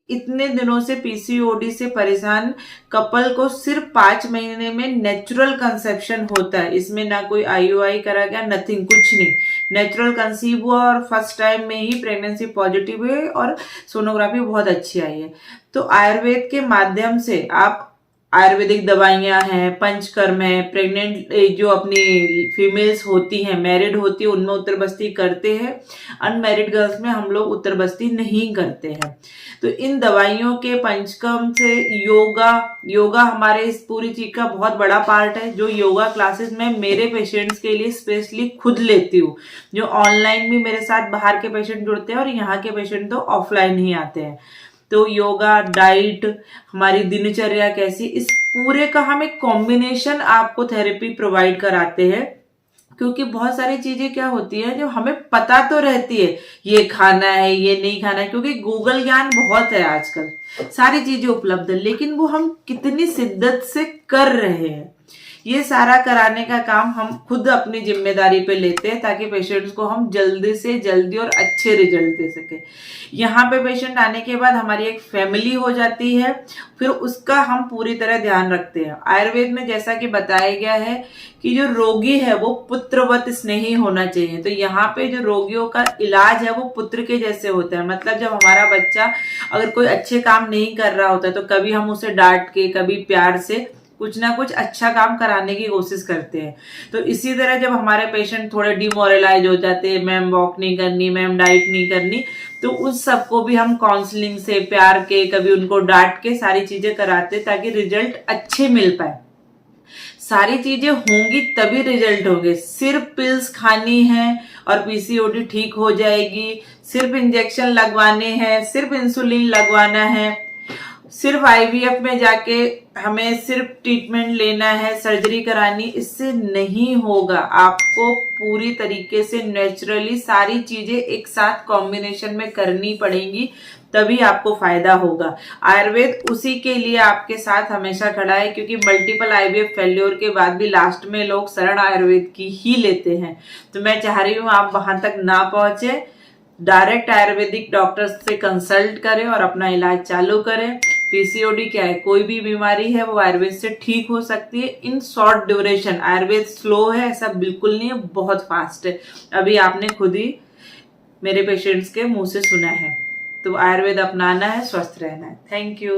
इतने दिनों से पीसीओडी से परेशान कपल को सिर्फ 5 महीने में नेचुरल कंसेप्शन होता है। इसमें ना कोई आईयूआई करा गया, नथिंग, कुछ नहीं। नेचुरल कंसीव हुआ और फर्स्ट टाइम में ही प्रेगनेंसी पॉजिटिव हुई और सोनोग्राफी बहुत अच्छी आई है। तो आयुर्वेद के माध्यम से आप आयुर्वेदिक दवाइयां हैं, पंचकर्म है, प्रेग्नेंट जो अपनी फीमेल्स होती हैं, मैरिड होती है, उनमें उत्तरबस्ती करते हैं। अनमैरिड गर्ल्स में हम लोग उत्तरबस्ती नहीं करते हैं। तो इन दवाइयों के पंचकर्म से योगा हमारे इस पूरी चीज का बहुत बड़ा पार्ट है। जो योगा क्लासेस मैं मेरे पेशेंट्स के लिए स्पेशली खुद लेती हूँ। जो ऑनलाइन भी मेरे साथ बाहर के पेशेंट जुड़ते हैं और यहाँ के पेशेंट तो ऑफलाइन ही आते हैं। तो योगा, डाइट, हमारी दिनचर्या कैसी, इस पूरे का हम एक कॉम्बिनेशन आपको थेरेपी प्रोवाइड कराते हैं। क्योंकि बहुत सारी चीजें क्या होती है जो हमें पता तो रहती है, ये खाना है, ये नहीं खाना है, क्योंकि गूगल ज्ञान बहुत है आजकल, सारी चीजें उपलब्ध है, लेकिन वो हम कितनी शिद्दत से कर रहे हैं, ये सारा कराने का काम हम खुद अपनी जिम्मेदारी पे लेते हैं ताकि पेशेंट्स को हम जल्दी से जल्दी और अच्छे रिजल्ट दे सके। यहाँ पे पेशेंट आने के बाद हमारी एक फैमिली हो जाती है, फिर उसका हम पूरी तरह ध्यान रखते हैं। आयुर्वेद में जैसा कि बताया गया है कि जो रोगी है वो पुत्रवत स्नेही होना चाहिए। तो यहाँ पे जो रोगियों का इलाज है वो पुत्र के जैसे होता है। मतलब जब हमारा बच्चा अगर कोई अच्छे काम नहीं कर रहा होता तो कभी हम उसे डांट के, कभी प्यार से कुछ ना कुछ अच्छा काम कराने की कोशिश करते हैं। तो इसी तरह जब हमारे पेशेंट थोड़े डिमोरलाइज हो जाते हैं, मैम वॉक नहीं करनी, मैम डाइट नहीं करनी, तो उस सबको भी हम काउंसलिंग से, प्यार के, कभी उनको डांट के सारी चीजें कराते हैं ताकि रिजल्ट अच्छे मिल पाए। सारी चीजें होंगी तभी रिजल्ट होंगे। सिर्फ पिल्स खानी है और पीसीओडी ठीक हो जाएगी, सिर्फ इंजेक्शन लगवाने हैं, सिर्फ इंसुलिन लगवाना है, सिर्फ आईवीएफ में जाके हमें सिर्फ ट्रीटमेंट लेना है, सर्जरी करानी, इससे नहीं होगा। आपको पूरी तरीके से नेचुरली सारी चीजें एक साथ कॉम्बिनेशन में करनी पड़ेंगी, तभी आपको फायदा होगा। आयुर्वेद उसी के लिए आपके साथ हमेशा खड़ा है, क्योंकि मल्टीपल आईवीएफ फेल्योर के बाद भी लास्ट में लोग शरण आयुर्वेद की ही लेते हैं। तो मैं चाह रही हूँ आप वहां तक ना पहुंचे, डायरेक्ट आयुर्वेदिक डॉक्टर से कंसल्ट करें और अपना इलाज चालू करें। पीसीओडी क्या है, कोई भी बीमारी है वो आयुर्वेद से ठीक हो सकती है in short duration. Ayurveda slow है ऐसा बिल्कुल नहीं है, बहुत फास्ट है। अभी आपने खुद ही मेरे पेशेंट्स के मुंह से सुना है। तो आयुर्वेद अपनाना है, स्वस्थ रहना है। Thank you.